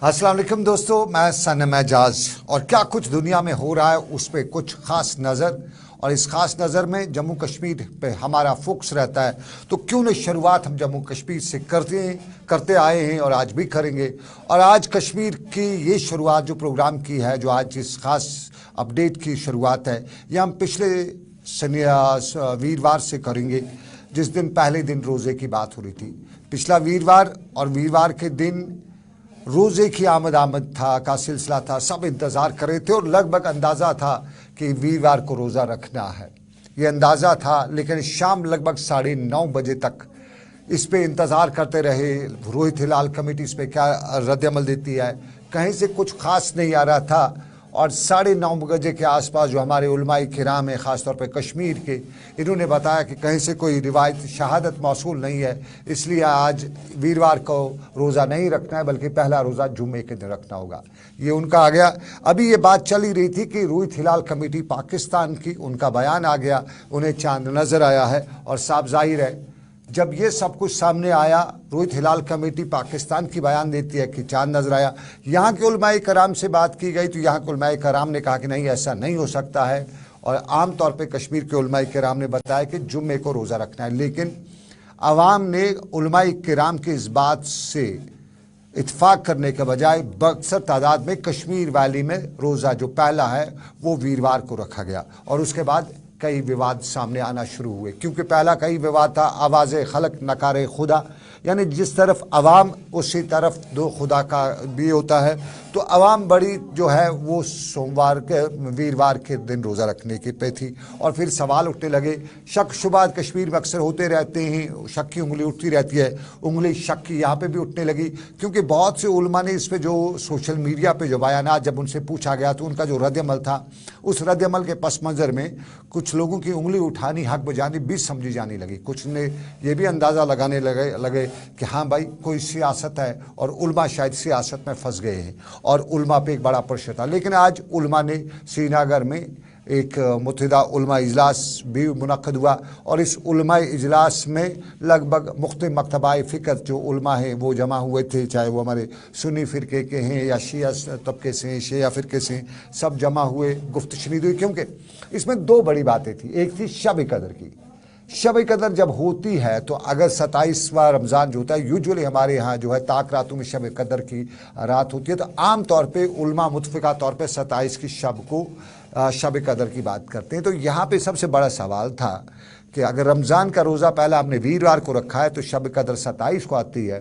अस्सलाम वालेकुम दोस्तों, मैं सनम एजाज। और क्या कुछ दुनिया में हो रहा है उस पर कुछ ख़ास नज़र, और इस ख़ास नज़र में जम्मू कश्मीर पे हमारा फोकस रहता है। तो क्यों न शुरुआत हम जम्मू कश्मीर से करते आए हैं और आज भी करेंगे। और आज कश्मीर की ये शुरुआत जो प्रोग्राम की है, जो आज इस ख़ास अपडेट की शुरुआत है, ये हम पिछले वीरवार से करेंगे, जिस दिन पहले दिन रोज़े की बात हो रही थी। पिछला वीरवार और वीरवार के दिन रोज़े की आमद का सिलसिला था। सब इंतज़ार कर रहे थे और लगभग अंदाज़ा था कि वीरवार को रोज़ा रखना है, ये अंदाज़ा था। लेकिन शाम लगभग 9:30 बजे तक इस पे इंतज़ार करते रहे। रोहित हिलाल कमेटी इस पर क्या रद्दअमल देती है, कहीं से कुछ ख़ास नहीं आ रहा था। और 9:30 बजे के आसपास जो हमारे उलमाए किराम हैं, ख़ास तौर पे कश्मीर के, इन्होंने बताया कि कहीं से कोई रिवायत शहादत मौसूल नहीं है, इसलिए आज वीरवार को रोज़ा नहीं रखना है, बल्कि पहला रोज़ा जुम्मे के दिन रखना होगा। ये उनका आ गया। अभी ये बात चल ही रही थी कि रोहित हिलाल कमेटी पाकिस्तान की, उनका बयान आ गया, उन्हें चांद नज़र आया है। और साफ ज़ाहिर है, जब ये सब कुछ सामने आया, रोहित हिलाल कमेटी पाकिस्तान की बयान देती है कि चांद नजर आया। यहाँ के उलमाए कराम से बात की गई तो यहाँ के उलमाए कराम ने कहा कि नहीं, ऐसा नहीं हो सकता है। और आम तौर पे कश्मीर के उलमाए कराम ने बताया कि जुम्मे को रोज़ा रखना है। लेकिन आवाम ने उलमाए कराम की इस बात से इत्फाक करने के बजाय बक्सर तादाद में कश्मीर वैली में रोज़ा जो पहला है वो वीरवार को रखा गया। और उसके बाद कई विवाद सामने आना शुरू हुए, क्योंकि पहला कई विवाद था आवाज़ खलक नकारे खुदा, यानी जिस तरफ अवाम उसी तरफ दो खुदा का भी होता है। तो अवाम बड़ी जो है वो वीरवार के दिन रोज़ा रखने की पे थी। और फिर सवाल उठने लगे, शक शुबात कश्मीर में अक्सर होते रहते हैं, शक की उंगली उठती रहती है, उंगली शक की यहाँ पे भी उठने लगी। क्योंकि बहुत से उलमा ने इस पर जो सोशल मीडिया पे जो बयानात जब उनसे पूछा गया तो उनका जो रद्दअमल था, उस रद्दअमल के पस मंज़र में कुछ लोगों की उंगली उठानी, हक बजानी भी समझी जाने लगी। कुछ ने यह भी अंदाज़ा लगाने लगे कि हाँ भाई, कोई सियासत है और उलमा शायद सियासत में फंस गए हैं, और उलमा पे एक बड़ा प्रश्न था। लेकिन आज उलमा ने श्रीनगर में एक मुत्तहिदा उलमा इजलास भी मुनक़्क़द हुआ, और इस उलमा इजलास में लगभग मुख्तलिफ़ मकतबाए फ़िक्र जो उलमा हैं वो जमा हुए थे, चाहे वो हमारे सुन्नी फ़िरके के हैं या शिया तबके से हैं, शिया फ़िरके से, सब जमा हुए, गुफ्त शनीद हुई। क्योंकि इसमें दो बड़ी बातें थी। एक थी शब कदर की। शब कदर जब होती है तो अगर 27वां रमज़ान जो होता है, यूजुअली हमारे यहाँ जो है ताक रातों में शब कदर की रात होती है, तो आम तौर पे उलमा मुतफ़िक़ा तौर पे 27 की शब को शब कदर की बात करते हैं। तो यहाँ पे सबसे बड़ा सवाल था कि अगर रमज़ान का रोज़ा पहला आपने वीरवार को रखा है तो शब कदर 27 को आती है,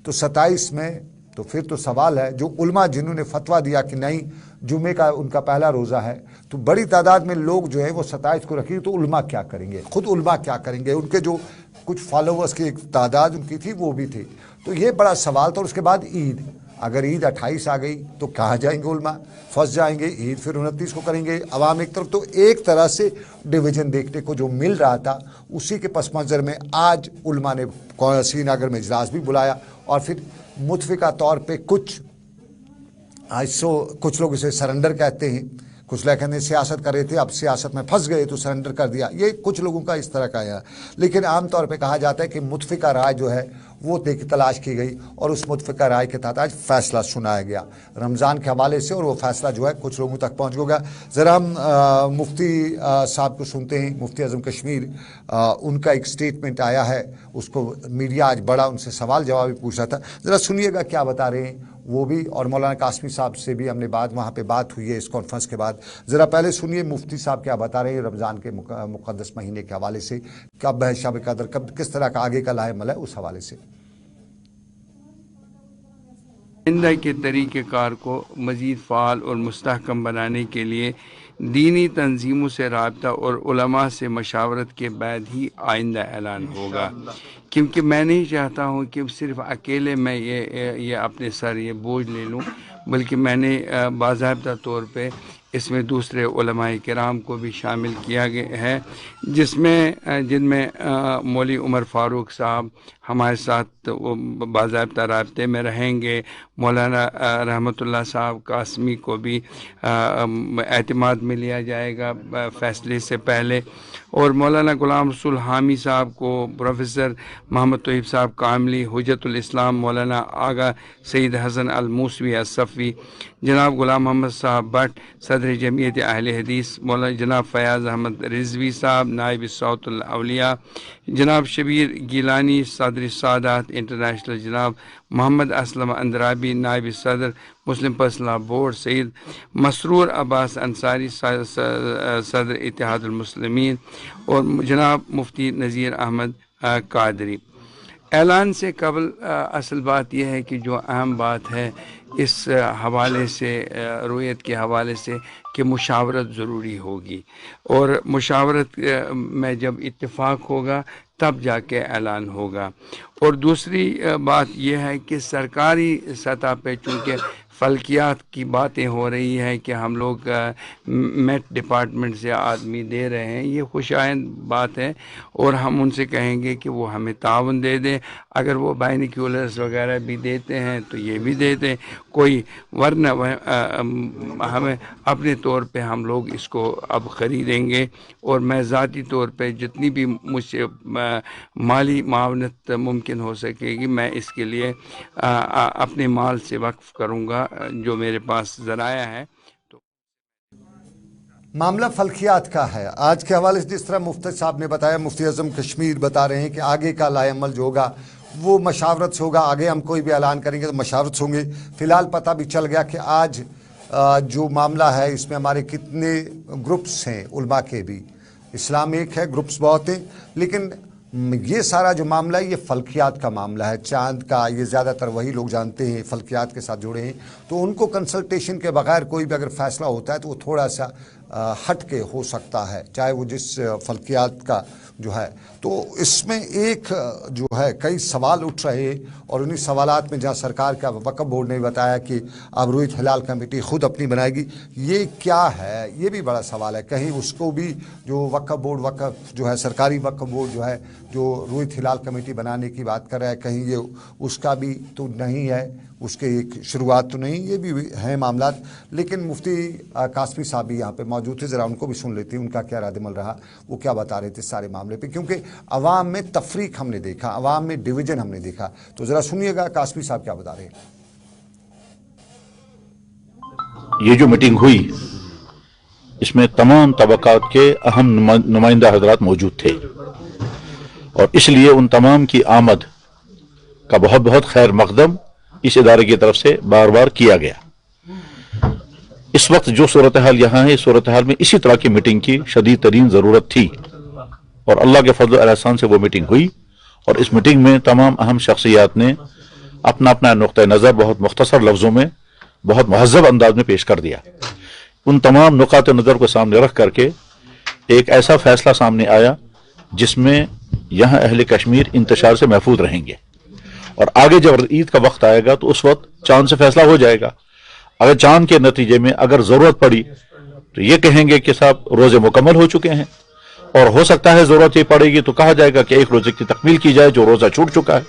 तो 27 में तो फिर तो सवाल है, जो उलमा जिन्होंने फतवा दिया कि नहीं जुमे का उनका पहला रोज़ा है, तो बड़ी तादाद में लोग जो है वो 27 को रखेंगे, तो उलमा क्या करेंगे, खुद उलमा क्या करेंगे। उनके जो कुछ फॉलोवर्स की एक तादाद उनकी थी वो भी थी। तो ये बड़ा सवाल था। और उसके बाद ईद, अगर ईद 28 आ गई तो कहाँ जाएंगे उलमा, फंस जाएंगे। ईद फिर 29 को करेंगे अवाम एक तरफ। तो एक तरह से डिवीज़न देखने को जो मिल रहा था, उसी के पस मंज़र में आज उलमा ने श्रीनगर में इजलास भी बुलाया। और फिर मुतफ़िक़ा तौर पे कुछ लोग इसे सरेंडर कहते हैं, कुछ लोग कहते हैं सियासत कर रहे थे, अब सियासत में फंस गए तो सरेंडर कर दिया, ये कुछ लोगों का इस तरह का है। लेकिन आम तौर पे कहा जाता है कि मुतफ़िक़ा राय जो है वो तलाश की गई, और उस मुतफ़िक़ा राय के तहत आज फ़ैसला सुनाया गया रमज़ान के हवाले से, और वो फ़ैसला जो है कुछ लोगों तक पहुँच गया। ज़रा हम मुफ्ती साहब को सुनते हैं, मुफ्ती आज़म कश्मीर। उनका एक स्टेटमेंट आया है, उसको मीडिया आज बड़ा उनसे सवाल जवाब भी पूछ रहा था, ज़रा सुनिएगा क्या बता रहे हैं वो भी। और मौलाना कासमी साहब से भी हमने वहाँ पे बात हुई है इस कॉन्फ्रेंस के बाद। ज़रा पहले सुनिए मुफ्ती साहब क्या बता रहे हैं रमज़ान के मुक़द्दस महीने के हवाले से, कब है शब कदर, कब किस तरह का आगे का लाएमल है, उस हवाले से। आइंदा के तरीक़ेकार को मज़ीद फ़ाल और मुस्तहकम बनाने के लिए दीनी तंजीमों से राब्ता और उलमा से मशावरत के बाद ही आइंदा ऐलान होगा। क्योंकि मैं नहीं चाहता हूँ कि सिर्फ़ अकेले मैं ये अपने सर ये बोझ ले लूँ, बल्कि मैंने बाज़ाब्ता तौर पे इसमें दूसरे उलमाए किराम को भी शामिल किया गया है, जिनमें मौलवी उमर फ़ारूक साहब, ہمارے ساتھ وہ باضابطہ رابطے میں رہیں گے. مولانا رحمۃ اللہ صاحب قاسمی کو بھی اعتماد میں لیا جائے گا فیصلے سے پہلے, اور مولانا غلام رسول حامی صاحب کو, پروفیسر محمد طیب صاحب کاملی, حجت الاسلام مولانا آغا سید حسن الموسوی الصفوی, جناب غلام محمد صاحب بٹ صدر جمعیت اہل حدیث, مولانا جناب فیاض احمد رضوی صاحب نائب صوت الاولیاء, جناب شبیر گیلانی صدر سادات انٹرنیشنل, جناب محمد اسلم اندرابی نائب صدر مسلم پرسنل بورڈ, سید مسرور عباس انصاری صدر اتحاد المسلمین, اور جناب مفتی نذیر احمد قادری. اعلان سے قبل اصل بات یہ ہے کہ جو اہم بات ہے اس حوالے سے, رویت کے حوالے سے, کہ مشاورت ضروری ہوگی, اور مشاورت میں جب اتفاق ہوگا تب جا کے اعلان ہوگا. اور دوسری بات یہ ہے کہ سرکاری سطح پہ چونکہ فلکیات کی باتیں ہو رہی ہیں کہ ہم لوگ میٹ ڈپارٹمنٹ سے آدمی دے رہے ہیں, یہ خوشائند بات ہے, اور ہم ان سے کہیں گے کہ وہ ہمیں تعاون دے دیں. اگر وہ بائنیکولرز وغیرہ بھی دیتے ہیں تو یہ بھی دے دیں کوئی, ورنہ ہمیں اپنے طور پہ ہم لوگ اس کو اب خریدیں گے. اور میں ذاتی طور پہ جتنی بھی مجھ سے مالی معاونت ممکن ہو سکے گی میں اس کے لیے اپنے مال سے وقف کروں گا جو میرے پاس ذرائع ہے. معاملہ فلکیات کا ہے. آج کے حوالے سے جس طرح مفتی صاحب نے بتایا, مفتی اعظم کشمیر بتا رہے ہیں کہ آگے کا لائے عمل جو ہوگا وہ مشاورت سے ہوگا. آگے ہم کوئی بھی اعلان کریں گے تو مشاورت سے ہوں گے. فی الحال پتہ بھی چل گیا کہ آج جو معاملہ ہے اس میں ہمارے کتنے گروپس ہیں, علماء کے بھی. اسلام ایک ہے, گروپس بہت ہیں, لیکن یہ سارا جو معاملہ ہے یہ فلکیات کا معاملہ ہے. چاند کا یہ زیادہ تر وہی لوگ جانتے ہیں, فلکیات کے ساتھ جڑے ہیں, تو ان کو کنسلٹیشن کے بغیر کوئی بھی اگر فیصلہ ہوتا ہے تو وہ تھوڑا سا ہٹ کے ہو سکتا ہے, چاہے وہ جس فلکیات کا جو ہے. تو اس میں ایک جو ہے کئی سوال اٹھ رہے, اور انہی سوالات میں جہاں سرکار کا وقف بورڈ نے بتایا کہ اب روہت ہلال کمیٹی خود اپنی بنائے گی, یہ کیا ہے, یہ بھی بڑا سوال ہے. کہیں اس کو بھی جو وقف بورڈ وقف جو ہے سرکاری وقف بورڈ جو ہے جو روہت ہلال کمیٹی بنانے کی بات کر رہا ہے, کہیں یہ اس کا بھی تو نہیں ہے, اس کے ایک شروعات تو نہیں, یہ بھی ہیں معاملات. لیکن مفتی قاسمی صاحب بھی یہاں پہ موجود تھے, ذرا ان کو بھی سن لیتے ہیں ان کا کیا رد عمل رہا, وہ کیا بتا رہے تھے سارے معاملے پہ, کیونکہ عوام میں تفریق ہم نے دیکھا, عوام میں ڈویژن ہم نے دیکھا. تو ذرا سنیے گا قاسمی صاحب کیا بتا رہے ہیں. یہ جو میٹنگ ہوئی اس میں تمام طبقات کے اہم نمائندہ حضرات موجود تھے, اور اس لیے ان تمام کی آمد کا بہت بہت خیر مقدم اس ادارے کی طرف سے بار بار کیا گیا. اس وقت جو صورتحال یہاں ہے, اس صورتحال میں اسی طرح کی میٹنگ کی شدید ترین ضرورت تھی, اور اللہ کے فضل و احسان سے وہ میٹنگ ہوئی. اور اس میٹنگ میں تمام اہم شخصیات نے اپنا اپنا نقطہ نظر بہت مختصر لفظوں میں بہت مہذب انداز میں پیش کر دیا. ان تمام نقاط نظر کو سامنے رکھ کر کے ایک ایسا فیصلہ سامنے آیا جس میں یہاں اہل کشمیر انتشار سے محفوظ رہیں گے, اور آگے جب عید کا وقت آئے گا تو اس وقت چاند سے فیصلہ ہو جائے گا. اگر چاند کے نتیجے میں اگر ضرورت پڑی تو یہ کہیں گے کہ صاحب روزے مکمل ہو چکے ہیں, اور ہو سکتا ہے ضرورت یہ پڑے گی تو کہا جائے گا کہ ایک روزے کی تکمیل کی جائے جو روزہ چھوٹ چکا ہے.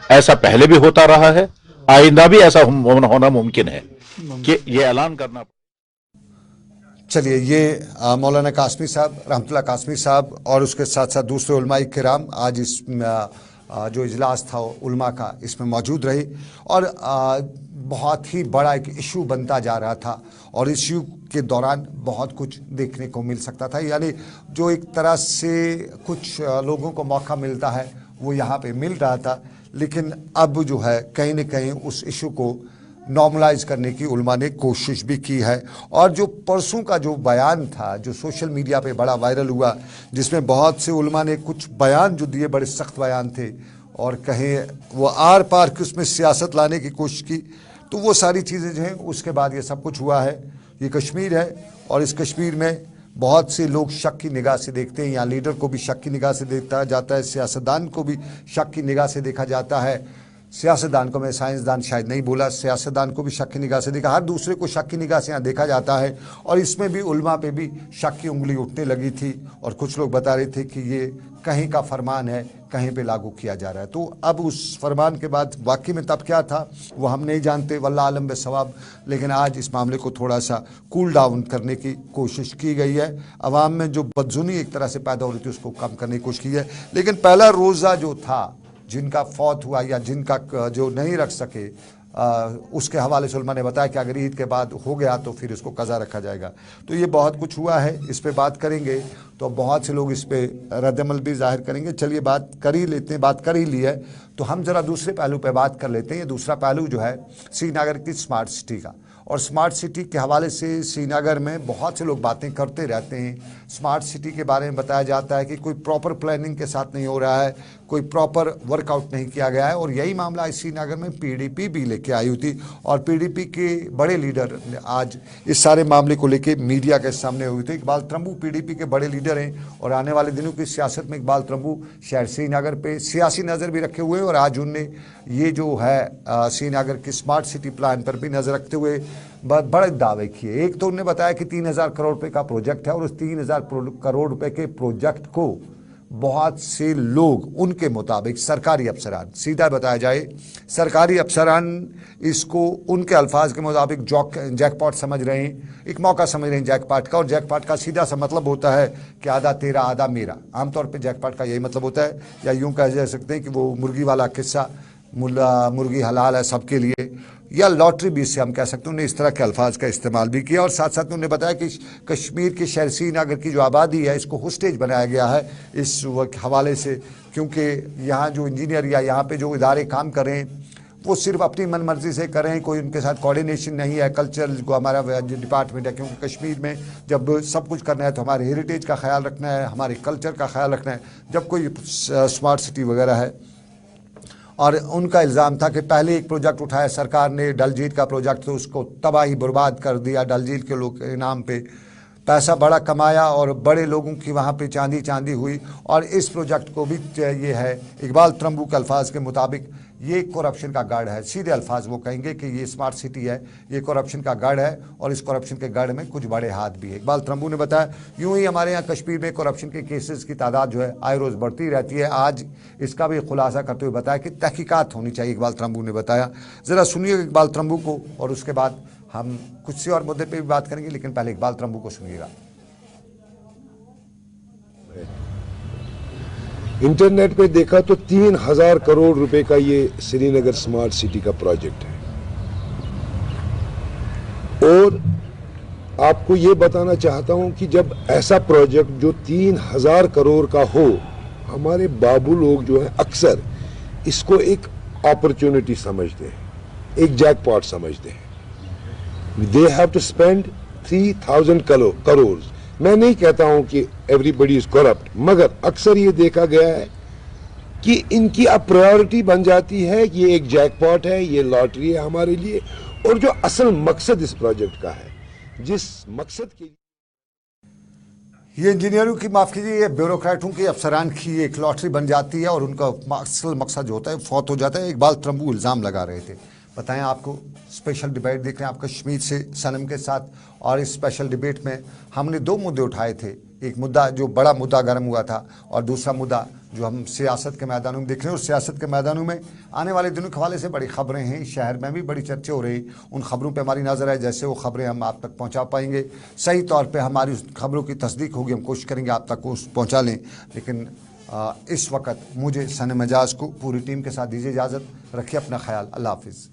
ایسا پہلے بھی ہوتا رہا ہے, آئندہ بھی ایسا ہونا ممکن ہے کہ یہ اعلان کرنا. چلیے, یہ مولانا قاسمی صاحب, رحمۃ اللہ قاسمی صاحب, اور اس کے ساتھ ساتھ دوسرے علماء کرام آج اس جو اجلاس تھا علماء کا اس میں موجود رہے, اور بہت ہی بڑا ایک ایشو بنتا جا رہا تھا, اور ایشو کے دوران بہت کچھ دیکھنے کو مل سکتا تھا. یعنی جو ایک طرح سے کچھ لوگوں کو موقع ملتا ہے وہ یہاں پہ مل رہا تھا, لیکن اب جو ہے کہیں نہ کہیں اس ایشو کو نارملائز کرنے کی علماء نے کوشش بھی کی ہے. اور جو پرسوں کا جو بیان تھا جو سوشل میڈیا پہ بڑا وائرل ہوا, جس میں بہت سے علماء نے کچھ بیان جو دیے بڑے سخت بیان تھے, اور کہیں وہ آر پار کی اس میں سیاست لانے کی کوشش کی, تو وہ ساری چیزیں جو ہیں اس کے بعد یہ سب کچھ ہوا ہے. یہ کشمیر ہے, اور اس کشمیر میں بہت سے لوگ شک کی نگاہ سے دیکھتے ہیں, یہاں لیڈر کو بھی شک کی نگاہ سے دیکھا جاتا ہے, سیاستدان کو بھی شک کی نگاہ سے دیکھا جاتا ہے. सियासतदान को, मैं साइंसदान शायद नहीं बोला, सियासतदान को भी शक की निगाह से देखा, हर दूसरे को शक की निगाह से यहाँ देखा जाता है। और इसमें भी उलमा पे भी शक की उंगली उठने लगी थी और कुछ लोग बता रहे थे कि ये कहीं का फरमान है, कहीं पे लागू किया जा रहा है। तो अब उस फरमान के बाद वाकई में तब क्या था वो हम नहीं जानते, वल्लाह आलम बेसवाब। लेकिन आज इस मामले को थोड़ा सा कूल डाउन करने की कोशिश की गई है, अवाम में जो बदजुनी एक तरह से पैदा हो रही थी उसको कम करने की कोशिश की है। लेकिन पहला रोज़ा जो था, जिनका फौत हुआ या जिनका जो नहीं रख सके, उसके हवाले से उलमा ने बताया कि अगर ईद के बाद हो गया तो फिर इसको कज़ा रखा जाएगा। तो ये बहुत कुछ हुआ है, इस पे बात करेंगे तो बहुत से लोग इस पे रद्दमल भी जाहिर करेंगे। चलिए बात कर ही लेते हैं, बात कर ही ली है तो हम ज़रा दूसरे पहलू पे बात कर लेते हैं। ये दूसरा पहलू जो है श्रीनगर की स्मार्ट सिटी का, और स्मार्ट सिटी के हवाले से श्रीनगर में बहुत से लोग बातें करते रहते हैं। स्मार्ट सिटी के बारे में बताया जाता है कि कोई प्रॉपर प्लानिंग के साथ नहीं हो रहा है, कोई प्रॉपर वर्कआउट नहीं किया गया है। और यही मामला श्रीनगर में पीडीपी भी लेके आई हुई थी, और पीडीपी के बड़े लीडर आज इस सारे मामले को लेके मीडिया के सामने हुए थे। इकबाल त्रंबू पीडीपी के बड़े लीडर हैं, और आने वाले दिनों की सियासत में इकबाल त्रंबू शहर श्रीनगर पे सियासी नज़र भी रखे हुए हैं। और आज उनने ये जो है श्रीनगर की स्मार्ट सिटी प्लान पर भी नज़र रखते हुए बहुत बड़े दावे किए। एक तो उन्होंने बताया कि 3000 करोड़ रुपए का प्रोजेक्ट है, और उस 3000 करोड़ रुपए के प्रोजेक्ट को बहुत से लोग, उनके मुताबिक सरकारी अफसरान, सीधा बताया जाए सरकारी अफसरान इसको उनके अल्फाज के मुताबिक जैकपॉट समझ रहे हैं, एक मौका समझ रहे हैं जैकपॉट का। और जैकपॉट का सीधा सा मतलब होता है कि आधा तेरा आधा मेरा। आमतौर पे जैकपॉट का यही मतलब होता है, या यूँ कह जा सकते हैं कि वो मुर्गी वाला किस्सा, मुर्गी हलाल है सबके लिए, या लॉटरी भी इससे हम कह सकते हैं। उन्होंने इस तरह के अल्फाज का इस्तेमाल भी किया। और साथ साथ उन्होंने बताया कि कश्मीर के शहर श्रीनगर की जो आबादी है इसको होस्टेज बनाया गया है इस हवाले से, क्योंकि यहाँ जो इंजीनियर या यहाँ पे जो इदारे काम कर रहे हैं वो सिर्फ अपनी मन मर्जी से कर रहे हैं, कोई उनके साथ कोऑर्डिनेशन नहीं है। कल्चर को हमारा जो डिपार्टमेंट है, क्योंकि कश्मीर में जब सब कुछ करना है तो हमारे हेरिटेज का ख्याल रखना है, हमारे कल्चर का ख्याल रखना है। जब कोई स्मार्ट सिटी वगैरह है, और उनका इल्ज़ाम था कि पहले एक प्रोजेक्ट उठाया सरकार ने, डल झील का प्रोजेक्ट, तो उसको तबाही बर्बाद कर दिया। डल झील के लोग के नाम पे पैसा बड़ा कमाया और बड़े लोगों की वहाँ पे चांदी हुई। और इस प्रोजेक्ट को भी ये है, इकबाल त्रंबू के अल्फाज के मुताबिक ये करप्शन का गढ़ है। सीधे अल्फाज वो कहेंगे कि ये स्मार्ट सिटी है, ये करप्शन का गढ़ है, और इस करप्शन के गढ़ में कुछ बड़े हाथ भी है। इकबाल त्रंबू ने बताया यूं ही हमारे यहाँ कश्मीर में करप्शन के केसेस की तादाद जो है आए रोज़ बढ़ती रहती है। आज इसका भी खुलासा करते हुए बताया कि तहकीकात होनी चाहिए, इकबाल त्रंबू ने बताया। ज़रा सुनिए इकबाल त्रंबू को, और उसके बाद हम कुछ से और मुद्दे पे भी बात करेंगे, लेकिन पहले इकबाल त्रंबू को सुनिएगा। इंटरनेट पे देखा तो 3000 करोड़ रुपए का ये श्रीनगर स्मार्ट सिटी का प्रोजेक्ट है। और आपको ये बताना चाहता हूं कि जब ऐसा प्रोजेक्ट जो 3000 करोड़ का हो, हमारे बाबू लोग जो है अक्सर इसको एक अपॉर्चुनिटी समझते हैं, एक जैकपॉट समझते हैं। They have to spend 3000 crore. मैं नहीं कहता हूं कि एवरीबडी इज करप्ट, मगर अक्सर ये देखा गया है कि इनकी अब प्रायोरिटी बन जाती है कि ये एक जैकपॉट है, ये लॉटरी है हमारे लिए। और जो असल मकसद इस प्रोजेक्ट का है, जिस मकसद के ये इंजीनियरों की, माफ़ कीजिए, ये ब्यूरोक्रेटों की, अफसरान की एक लॉटरी बन जाती है, और उनका असल मकसद जो होता है फौत हो जाता है। इकबाल त्रंबू इल्ज़ाम लगा रहे थे। बताएं, आपको स्पेशल डिबेट देख रहे हैं आप कश्मीर से सनम के साथ, और इस स्पेशल डिबेट में हमने दो मुद्दे उठाए थे। एक मुद्दा जो बड़ा मुद्दा गर्म हुआ था, और दूसरा मुद्दा जो हम सियासत के मैदानों में देख रहे हैं। और सियासत के मैदानों में आने वाले दिनों के हवाले से बड़ी खबरें हैं, शहर में भी बड़ी चर्चे हो रही। उन खबरों पे हमारी नज़र है, जैसे वो खबरें हम आप तक पहुंचा पाएंगे, सही तौर पे हमारी उस खबरों की तस्दीक होगी, हम कोशिश करेंगे आप तक पहुंचा लें। लेकिन इस वक्त मुझे सनम एजाज को पूरी टीम के साथ दीजिए इजाज़त। रखिए अपना ख्याल। अल्लाह हाफिज़।